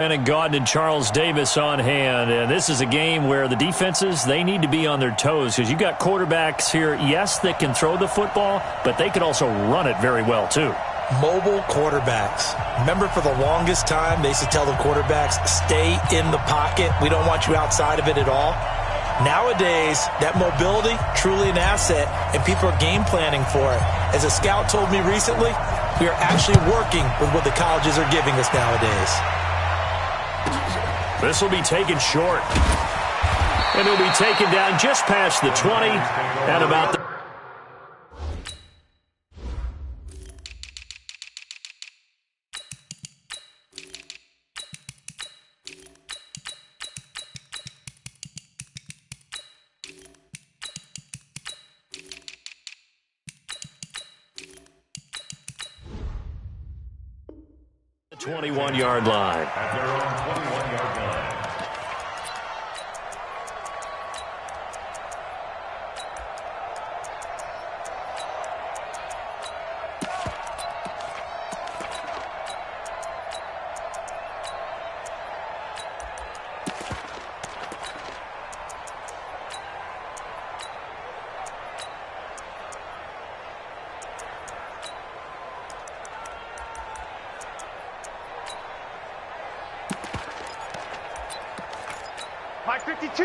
And Gordon and Charles Davis on hand. And this is a game where the defenses, they need to be on their toes because you've got quarterbacks here, yes, that can throw the football, but they can also run it very well, too. Mobile quarterbacks. Remember, for the longest time, they used to tell the quarterbacks, stay in the pocket. We don't want you outside of it at all. Nowadays, that mobility, truly an asset, and people are game planning for it. As a scout told me recently, we are actually working with what the colleges are giving us nowadays. This will be taken short. And it'll be taken down just past the 20 at about the 21-yard line. At their own 21-yard line. Mike 52.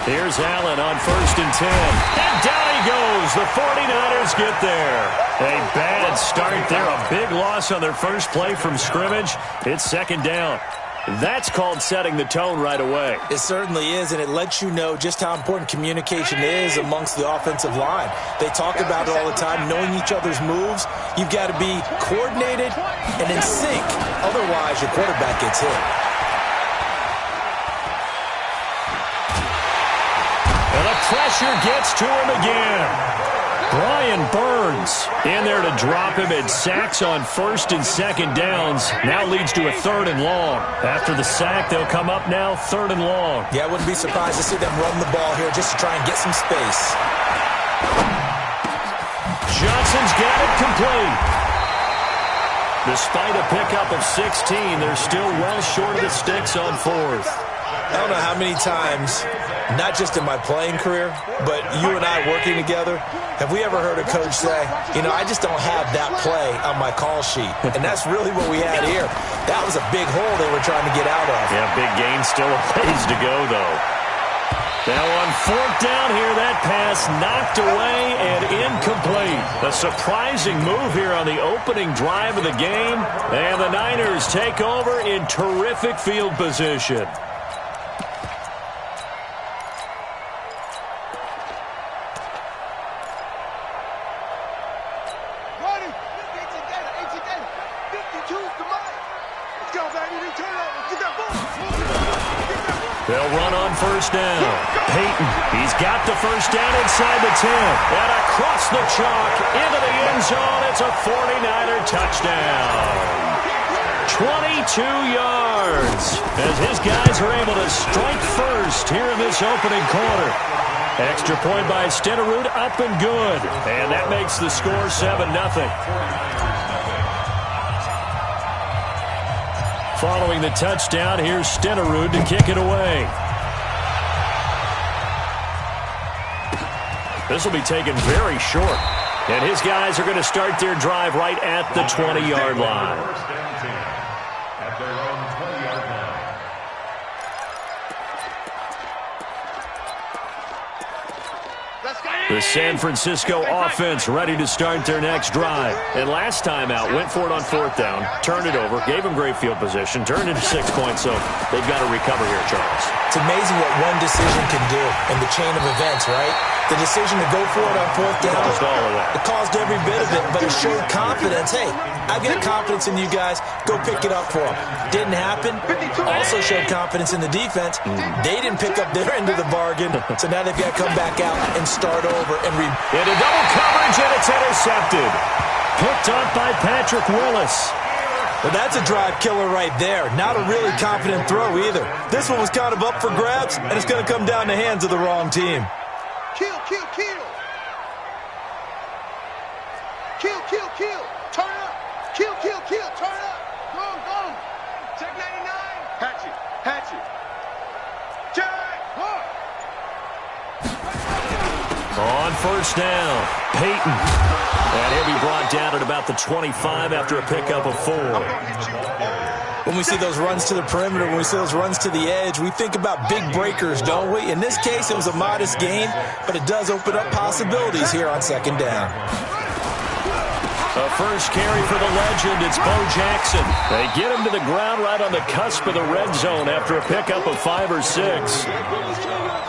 Here's Allen on 1st and 10. And down he goes. The 49ers get there. A bad start there. A big loss on their first play from scrimmage. It's 2nd down. That's called setting the tone right away. It certainly is, and it lets you know just how important communication is amongst the offensive line. They talk about it all the time, knowing each other's moves. You've got to be coordinated and in sync. Otherwise, your quarterback gets hit. And the pressure gets to him again. Brian Burns in there to drop him. It sacks on 1st and 2nd downs. Now leads to a 3rd and long. After the sack, they'll come up now 3rd and long. Yeah, I wouldn't be surprised to see them run the ball here just to try and get some space. Johnson's got it complete. Despite a pickup of 16, they're still well short of the sticks on 4th. I don't know how many times, not just in my playing career, but you and I working together, have we ever heard a coach say, you know, I just don't have that play on my call sheet. And that's really what we had here. That was a big hole they were trying to get out of. Yeah, big gain, still a ways to go, though. Now on 4th down here, that pass knocked away and incomplete. A surprising move here on the opening drive of the game. And the Niners take over in terrific field position. They'll run on 1st down. Peyton, he's got the 1st down inside the 10. And across the chalk into the end zone. It's a 49er touchdown. 22 yards as his guys are able to strike first here in this opening quarter. Extra point by Stenerud, up and good. And that makes the score 7-0. Following the touchdown, here's Stenerud to kick it away. This will be taken very short. And his guys are going to start their drive right at the 20-yard line. At their own 20-yard line. The San Francisco offense ready to start their next drive. And last time out, went for it on 4th down, turned it over, gave them great field position, turned it to 6 points, so they've got to recover here, Charles. It's amazing what one decision can do in the chain of events, right? The decision to go for it on 4th down, Caused all of that. it caused every bit of it, but it showed confidence. Hey, I've got confidence in you guys. Go pick it up for them. Didn't happen. Also showed confidence in the defense. They didn't pick up their end of the bargain, so now they've got to come back out and start over. Into double coverage, and it's intercepted. Picked up by Patrick Willis. Well, that's a drive killer right there. Not a really confident throw either. This one was kind of up for grabs, and it's going to come down the hands of the wrong team. Kill, kill, kill. Kill, kill, kill. Turn up. Kill, kill, kill. Turn up. Go, go. Check 99. Hatchet, hatchet. Check. One. On first down, Peyton. And he'll be brought down at about the 25 after a pickup of 4. When we see those runs to the perimeter, when we see those runs to the edge, we think about big breakers, don't we? In this case, it was a modest gain, but it does open up possibilities here on second down. A first carry for the legend, it's Bo Jackson. They get him to the ground right on the cusp of the red zone after a pickup of 5 or 6.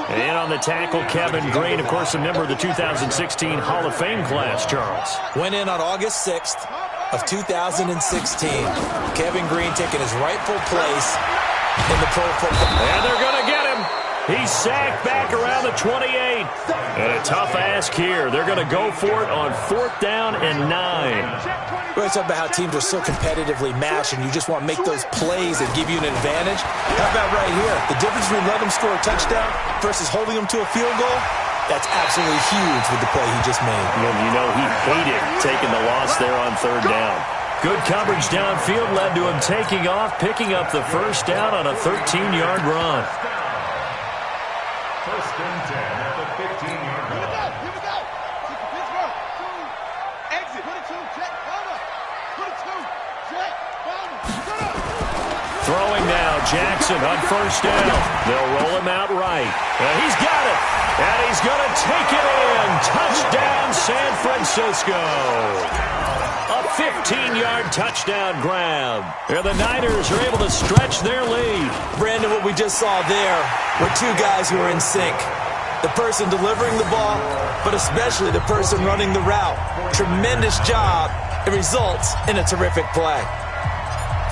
And on the tackle, Kevin Green, of course, a member of the 2016 Hall of Fame class, Charles. Went in on August 6th of 2016. Kevin Green taking his rightful place in the Pro Football. And they're going to get him. He's sacked back around the 28. And a tough ask here. They're going to go for it on 4th down and 9. We always talk about how teams are so competitively matched and you just want to make those plays that give you an advantage. How about right here? The difference between letting them score a touchdown versus holding them to a field goal, that's absolutely huge with the play he just made. And you know he hated taking the loss there on 3rd down. Good coverage downfield led to him taking off, picking up the first down on a 13-yard run. First and 10 at the 15-yard line. Here we go. Pittsburgh. Exit. 22. Check. Bomber. 22. Check. Bomber. Throwing now, Jackson on first down. They'll roll him out right. And he's got it. And he's going to take it in. Touchdown, San Francisco. A 15-yard touchdown grab. And the Niners are able to stretch their lead. Brandon, what we just saw there were 2 guys who are in sync. The person delivering the ball, but especially the person running the route. Tremendous job. It results in a terrific play.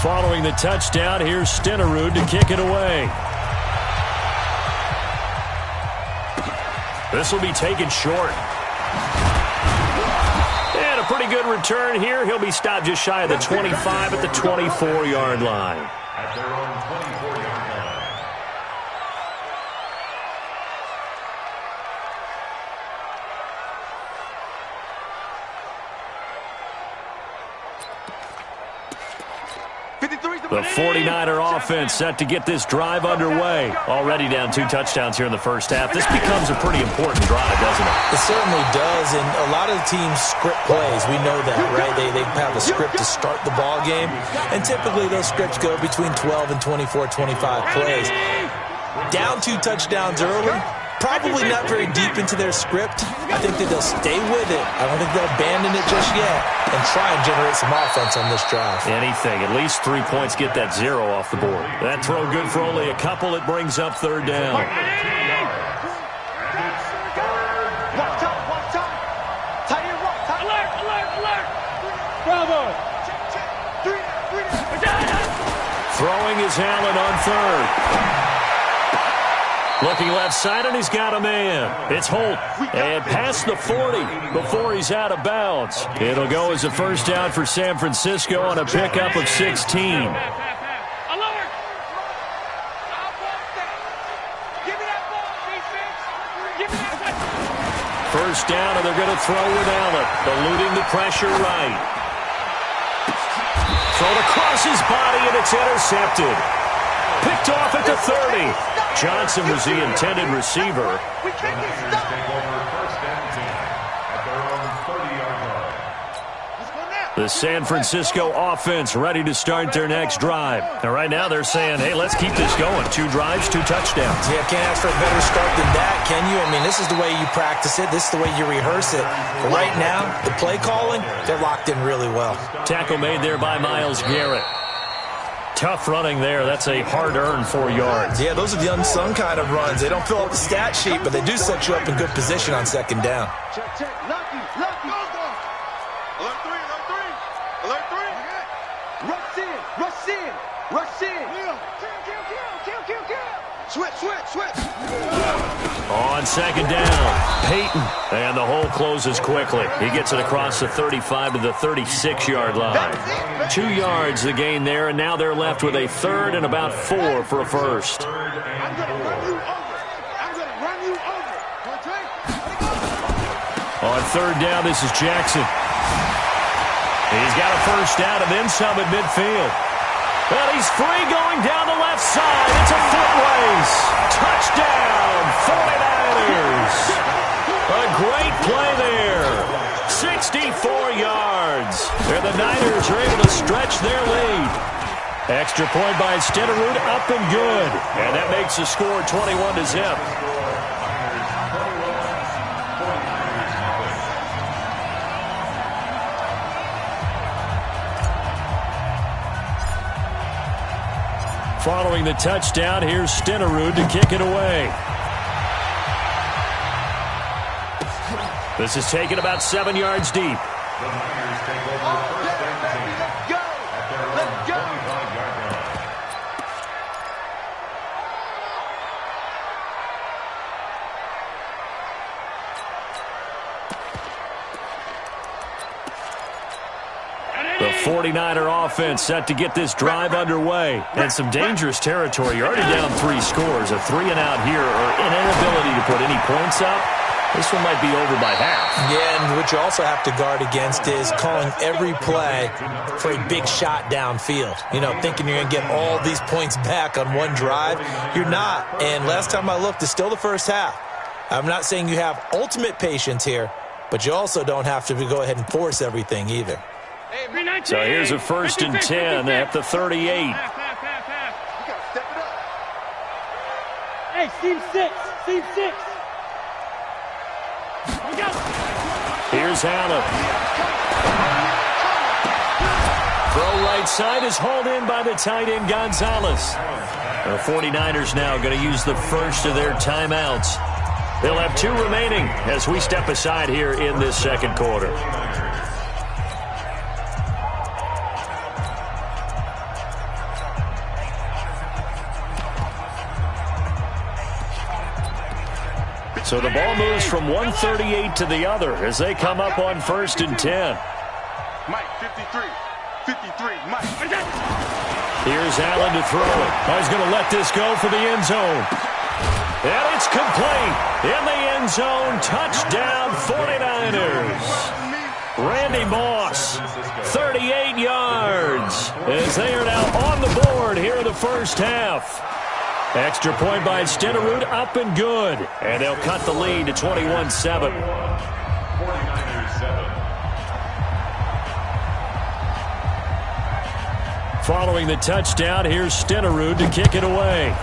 Following the touchdown, here's Stenerud to kick it away. This will be taken short. And a pretty good return here. He'll be stopped just shy of the 25 at the 24-yard line. At their own 24-yard line. The 49er offense set to get this drive underway. Already down 2 touchdowns here in the first half. This becomes a pretty important drive, doesn't it? It certainly does, and a lot of the teams script plays. We know that, right? They have a script to start the ball game, and typically those scripts go between 12 and 24, 25 plays. Down 2 touchdowns early, probably not very deep into their script. I think that they'll stay with it. I don't think they'll abandon it just yet and try and generate some offense on this drive. Anything. At least 3 points, get that 0 off the board. That throw good for only a couple. It brings up 3rd down. Watch out, watch out. Tight end, walk. Alert, alert, alert. Bravo. Check, check. 3 Throwing is Allen on 3rd. Looking left side, and he's got a man. It's Holt. And past the 40 before he's out of bounds. It'll go as a first down for San Francisco on a pickup of 16. First down, and they're going to throw with Allen. Eluding the pressure right. Thrown across his body, and it's intercepted. Picked off at the 30. Johnson was the intended receiver. We can't get Take stuck. over first and 10 at their own 30-yard line. Let's go now. The San Francisco offense ready to start their next drive. Now, right now, they're saying, hey, let's keep this going. 2 drives, 2 touchdowns. Yeah, can't ask for a better start than that, can you? I mean, this is the way you practice it. This is the way you rehearse it. But right now, the play calling, they're locked in really well. Tackle made there by Myles Garrett. Tough running there. That's a hard-earned 4 yards. Yeah, those are the unsung kind of runs. They don't fill up the stat sheet, but they do set you up in good position on second down. Check, check. Lucky, lucky. Alert 3, alert 3. Alert 3. Rush in, rush in, rush in. Kill. Switch. On second down, Peyton. And the hole closes quickly. He gets it across the 35 to the 36-yard line. 2 yards the gain there, and now they're left with a 3rd and about 4 for a first. I'm going to run you over. On 3rd down, this is Jackson. He's got a first down and then some at midfield. And he's free going down the left side. It's a foot race. Touchdown, 49ers. A great play there. 64 yards. And the Niners are able to stretch their lead. Extra point by Stenerud, up and good. And that makes the score 21-0. Following the touchdown, here's Stenerud to kick it away. This is taken about 7 yards deep. The Niners take over first and 10 at their own 25-yard line. The 49er offense set to get this drive underway. And some dangerous territory. You're already down 3 scores. A 3-and-out here, or an inability to put any points up. This one might be over by half. Yeah, and what you also have to guard against is calling every play for a big shot downfield. You know, thinking you're going to get all these points back on one drive. You're not. And last time I looked, it's still the first half. I'm not saying you have ultimate patience here, but you also don't have to go ahead and force everything either. So here's a 1st and 10 at the 38. Hey, Team 6. Team 6. Here's Allen. Throw right side is hauled in by the tight end Gonzalez. The 49ers now going to use the first of their timeouts. They'll have 2 remaining as we step aside here in this second quarter. So the ball moves from 138 to the other as they come up on 1st and 10. Mike, 53. 53, Mike. Here's Allen to throw it. He's going to let this go for the end zone. And it's complete. In the end zone, touchdown 49ers. Randy Moss, 38 yards as they are now on the board here in the first half. Extra point by Stenerud, up and good. And they'll cut the lead to 21-7. 49ers 7. Following the touchdown, here's Stenerud to kick it away.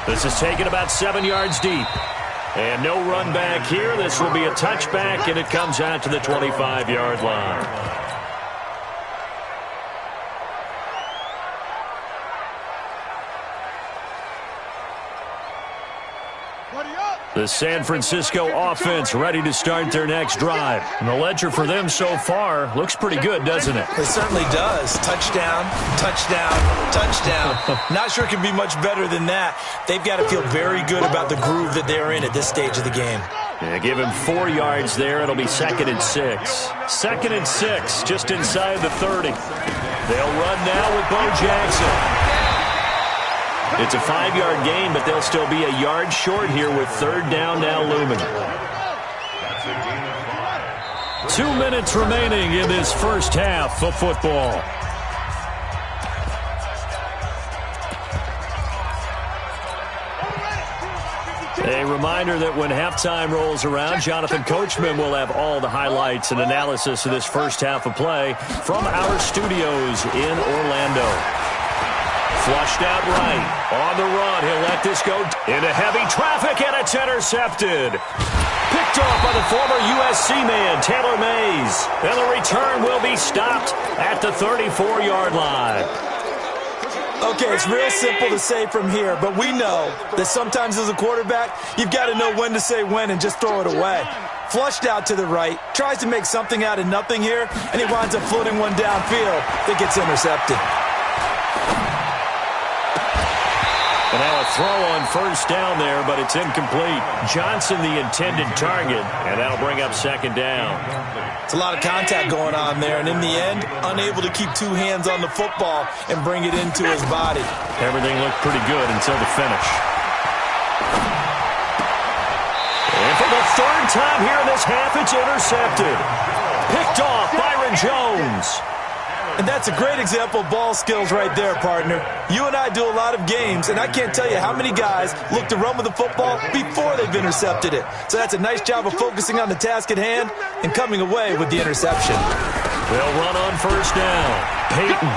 This is taken about 7 yards deep. And no run back here. This will be a touchback, and it comes out to the 25-yard line. The San Francisco offense ready to start their next drive. And the ledger for them so far looks pretty good, doesn't it? It certainly does. Touchdown, touchdown, touchdown. Not sure it can be much better than that. They've got to feel very good about the groove that they're in at this stage of the game. Yeah, give him 4 yards there. It'll be 2nd and 6. 2nd and 6, just inside the 30. They'll run now with Bo Jackson. It's a 5-yard gain, but they'll still be a yard short here with 3rd down now looming. 2 minutes remaining in this first half of football. A reminder that when halftime rolls around, Jonathan Coachman will have all the highlights and analysis of this first half of play from our studios in Orlando. Flushed out right. On the run. He'll let this go into heavy traffic, and it's intercepted. Picked off by the former USC man, Taylor Mays. And the return will be stopped at the 34-yard line. Okay, it's real simple to say from here, but we know that sometimes as a quarterback, you've got to know when to say when and just throw it away. Flushed out to the right, tries to make something out of nothing here, and he winds up floating one downfield that gets intercepted. And now a throw on first down there, but it's incomplete. Johnson the intended target, and that'll bring up 2nd down. It's a lot of contact going on there, and in the end, unable to keep 2 hands on the football and bring it into his body. Everything looked pretty good until the finish. And for the third time here in this half, it's intercepted. Picked off Byron Jones. And that's a great example of ball skills right there, partner. You and I do a lot of games, and I can't tell you how many guys look to run with the football before they've intercepted it. So that's a nice job of focusing on the task at hand and coming away with the interception. They'll run on first down. Peyton.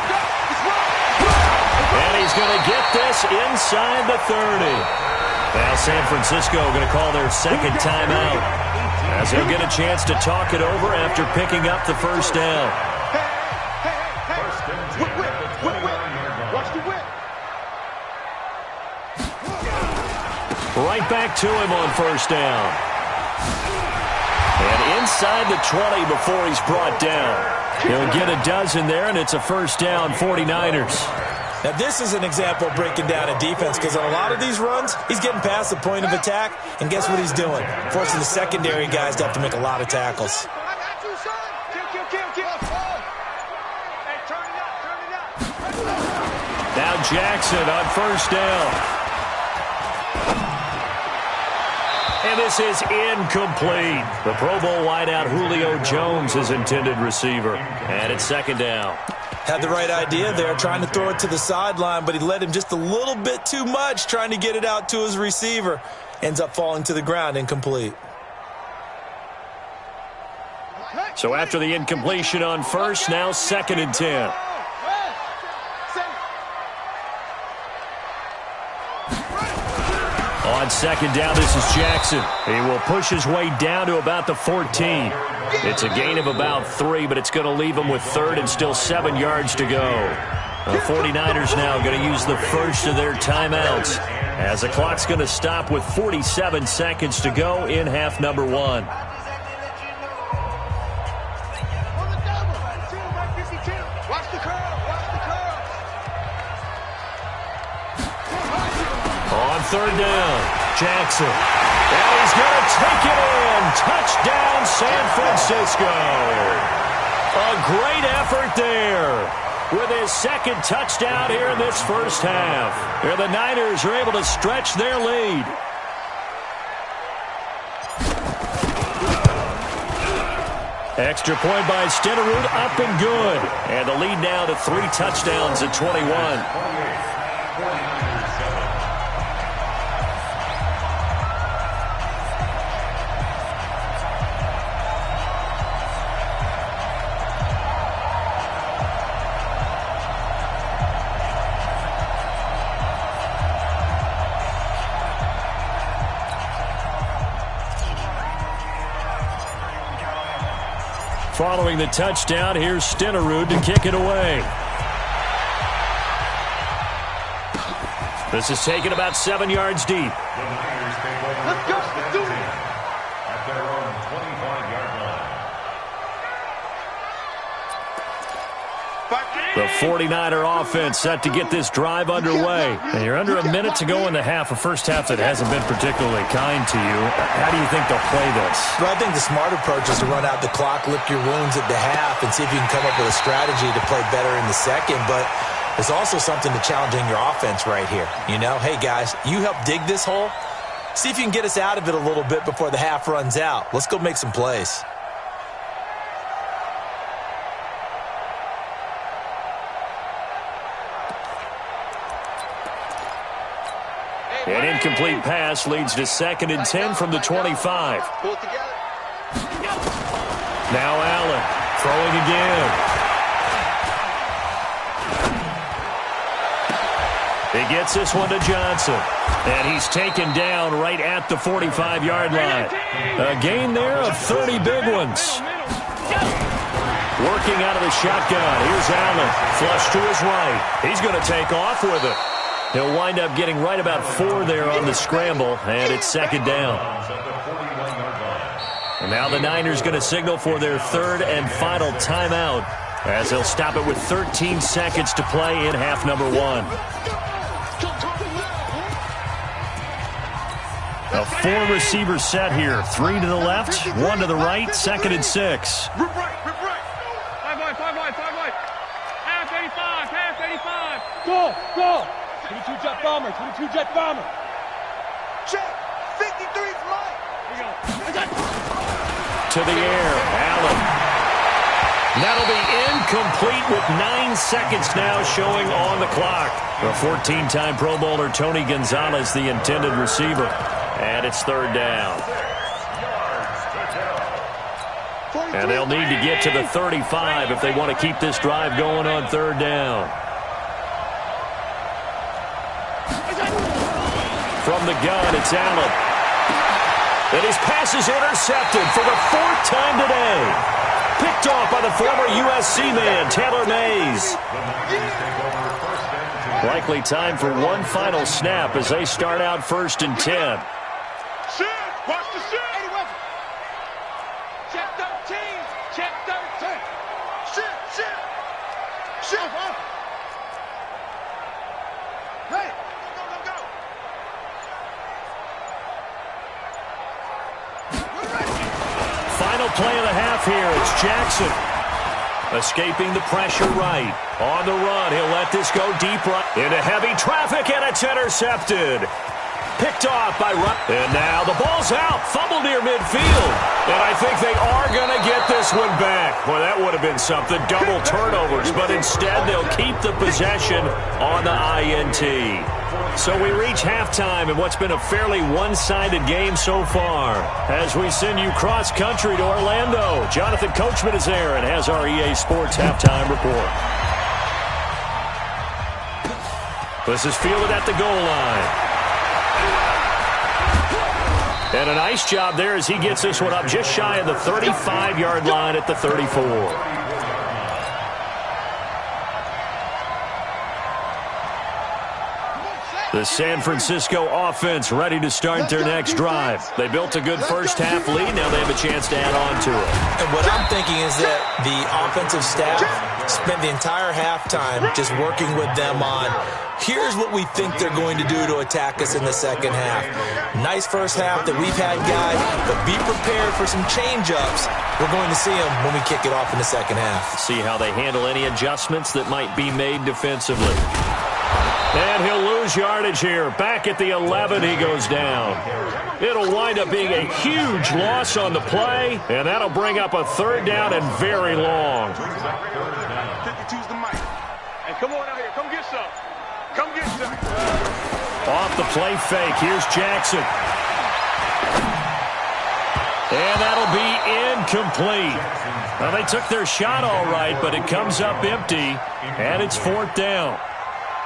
And he's going to get this inside the 30. Now San Francisco going to call their second timeout, as he'll get a chance to talk it over after picking up the first down. Right back to him on first down. And inside the 20 before he's brought down. He'll get a dozen there, and it's a first down, 49ers. Now, this is an example of breaking down a defense, because on a lot of these runs, he's getting past the point of attack, and guess what he's doing? Forcing the secondary guys to have to make a lot of tackles. Now Jackson on first down. And this is incomplete. The Pro Bowl wideout Julio Jones, his intended receiver. And it's second down. Had the right idea there, trying to throw it to the sideline, but he led him just a little bit too much, trying to get it out to his receiver. Ends up falling to the ground, incomplete. So after the incompletion on first, now second and 10. On second down, this is Jackson. He will push his way down to about the 14. It's a gain of about 3, but it's going to leave him with third and still 7 yards to go. The 49ers now going to use the first of their timeouts, as the clock's going to stop with 47 seconds to go in half number 1. On third down, Jackson. And he's going to take it in. Touchdown, San Francisco. A great effort there with his second touchdown here in this first half. Here the Niners are able to stretch their lead. Extra point by Stenerud, up and good. And the lead now to 3 touchdowns at 21. Following the touchdown, here's Stenerud to kick it away. This is taken about 7 yards deep. Let's go. Let's do it. At their own 25-yard line. The 49er offense set to get this drive underway. And you're under a minute to go in the half, a first half that hasn't been particularly kind to you. How do you think they'll play this? Well, I think the smart approach is to run out the clock, lick your wounds at the half, and see if you can come up with a strategy to play better in the second. But there's also something to challenging your offense right here. You know, hey, guys, you help dig this hole. See if you can get us out of it a little bit before the half runs out. Let's go make some plays. An incomplete pass leads to second and 10 from the 25. Now Allen throwing again. He gets this one to Johnson. And he's taken down right at the 45-yard line. A gain there of 30 big ones. Working out of the shotgun. Here's Allen. Flush to his right. He's going to take off with it. He'll wind up getting right about 4 there on the scramble, and it's second down. And now the Niners going to signal for their third and final timeout, as they'll stop it with 13 seconds to play in half number 1. A 4-receiver set here. 3 to the left, 1 to the right, second and 6. Rip right. 5 wide. Half 85. Go. 22 jet bomber. Check. 53 is mine. Here we go. to the air. Allen. That'll be incomplete with 9 seconds now showing on the clock. The 14-time Pro Bowler Tony Gonzalez, the intended receiver. And it's third down. And they'll need to get to the 35 if they want to keep this drive going on third down. From the gun, it's Allen. And his pass is intercepted for the 4th time today. Picked off by the former USC man, Taylor Mays. Likely time for one final snap as they start out 1st and 10. Shit! Watch the shit! Check 13! Check 13! Shit! Shit! Shit! Hey! Go! Final play of the half here. It's Jackson. Escaping the pressure right. On the run, he'll let this go deep right. Into heavy traffic, and it's intercepted. Picked off by Rupp. And now the ball's out. Fumble near midfield. And I think they are going to get this one back. Boy, that would have been something. Double turnovers. But instead, they'll keep the possession on the INT. So we reach halftime in what's been a fairly one-sided game so far. As we send you cross-country to Orlando, Jonathan Coachman is there and has our EA Sports halftime report. This is fielded at the goal line. And a nice job there as he gets this one up just shy of the 35-yard line at the 34. The San Francisco offense ready to start their next drive. They built a good first-half lead. Now they have a chance to add on to it. And what I'm thinking is that the offensive staff spent the entire halftime just working with them on, here's what we think they're going to do to attack us in the second half. Nice first half that we've had, guys, but be prepared for some change-ups. We're going to see them when we kick it off in the second half. See how they handle any adjustments that might be made defensively. And he'll lose yardage here. Back at the 11, he goes down. It'll wind up being a huge loss on the play, and that'll bring up a third down and very long. 52's the mic. Hey, come on out here. Come get some. Come get some. Off the play fake. Here's Jackson. And that'll be incomplete. Well, they took their shot all right, but it comes up empty, and it's 4th down.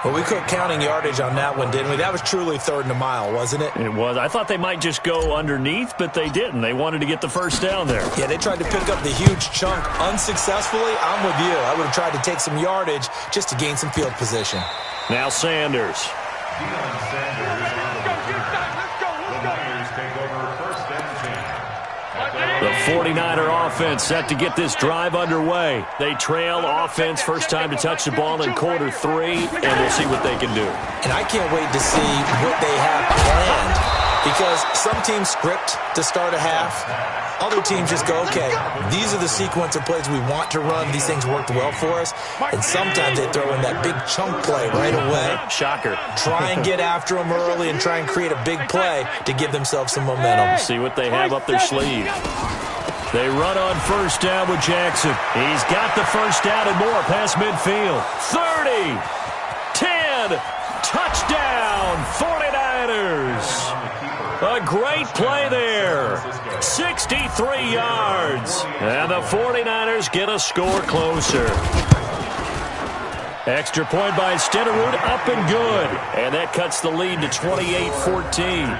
Well, we quit counting yardage on that one, didn't we? That was truly 3rd and a mile, wasn't it? It was. I thought they might just go underneath, but they didn't. They wanted to get the first down there. Yeah, they tried to pick up the huge chunk unsuccessfully. I'm with you. I would have tried to take some yardage just to gain some field position. Now Sanders. Deion Sanders. Let's go. The Niners take over 1st and 10. The 49er offense set to get this drive underway. They trail offense first time to touch the ball in quarter 3, and we'll see what they can do. And I can't wait to see what they have planned, because some teams script to start a half. Other teams just go, okay, these are the sequence of plays we want to run. These things worked well for us. And sometimes they throw in that big chunk play right away. Shocker. Try and get after them early and try and create a big play to give themselves some momentum. See what they have up their sleeve. They run on first down with Jackson. He's got the first down and more past midfield. 30, 10, touchdown, 49ers. A great play there. 63 yards. And the 49ers get a score closer. Extra point by Stenerud, up and good. And that cuts the lead to 28-14.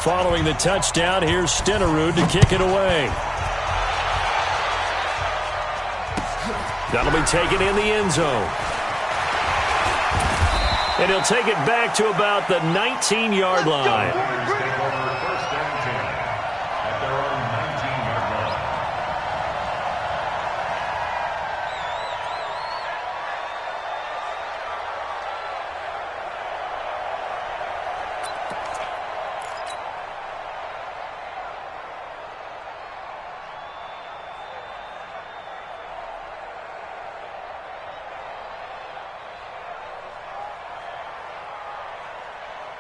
Following the touchdown, here's Stenerud to kick it away. That'll be taken in the end zone. And he'll take it back to about the 19-yard line.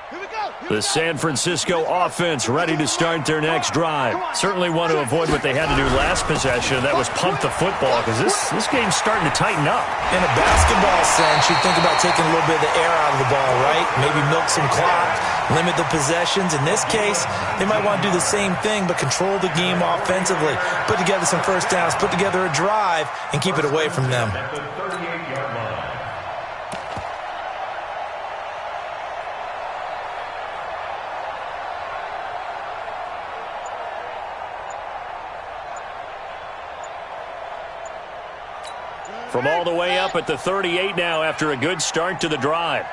The San Francisco offense ready to start their next drive. Certainly want to avoid what they had to do last possession. That was pump the football because this game's starting to tighten up. In a basketball sense, you think about taking a little bit of the air out of the ball, right? Maybe milk some clock, limit the possessions. In this case, they might want to do the same thing, but control the game offensively. Put together some first downs, put together a drive, and keep it away from them. From all the way up at the 38 now after a good start to the drive.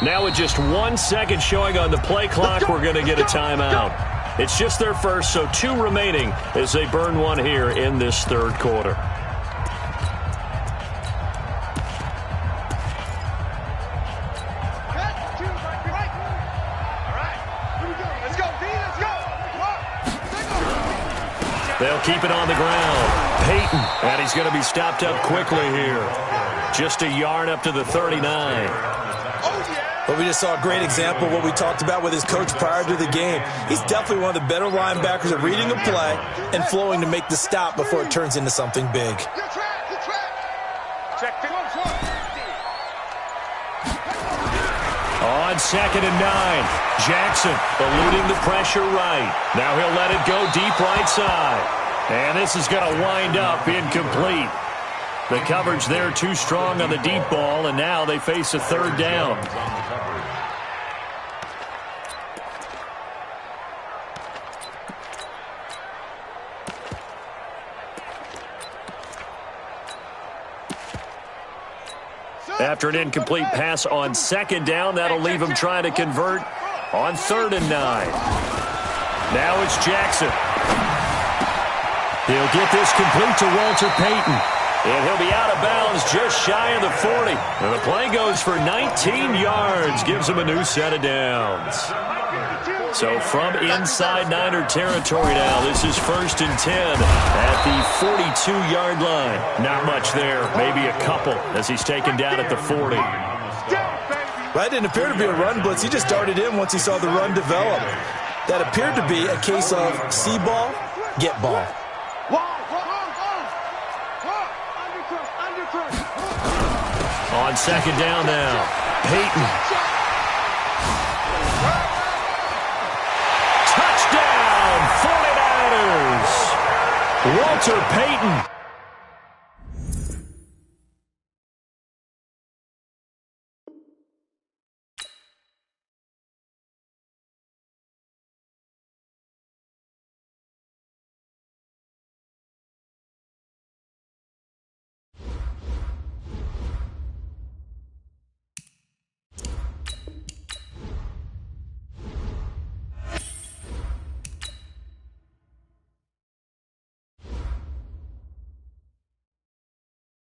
Now with just 1 second showing on the play clock, we're going to get a timeout. It's just their first, so 2 remaining as they burn one here in this third quarter. They'll keep it on the ground. Peyton, and he's going to be stopped up quickly here. Just a yard up to the 39. But we just saw a great example of what we talked about with his coach prior to the game. He's definitely one of the better linebackers at reading a play and flowing to make the stop before it turns into something big. On 2nd and 9, Jackson eluding the pressure right. Now he'll let it go deep right side. And this is going to wind up incomplete. The coverage there too strong on the deep ball, and now they face a third down. After an incomplete pass on 2nd down, that'll leave him trying to convert on 3rd and 9. Now it's Jackson. He'll get this complete to Walter Payton. And he'll be out of bounds just shy of the 40. And the play goes for 19 yards. Gives him a new set of downs. So from inside Niner territory now, this is 1st and 10 at the 42-yard line. Not much there, maybe a couple as he's taken down at the 40. That didn't appear to be a run blitz. He just darted in once he saw the run develop. That appeared to be a case of see ball, get ball. On 2nd down now, Peyton. Touchdown, 49ers! Walter Payton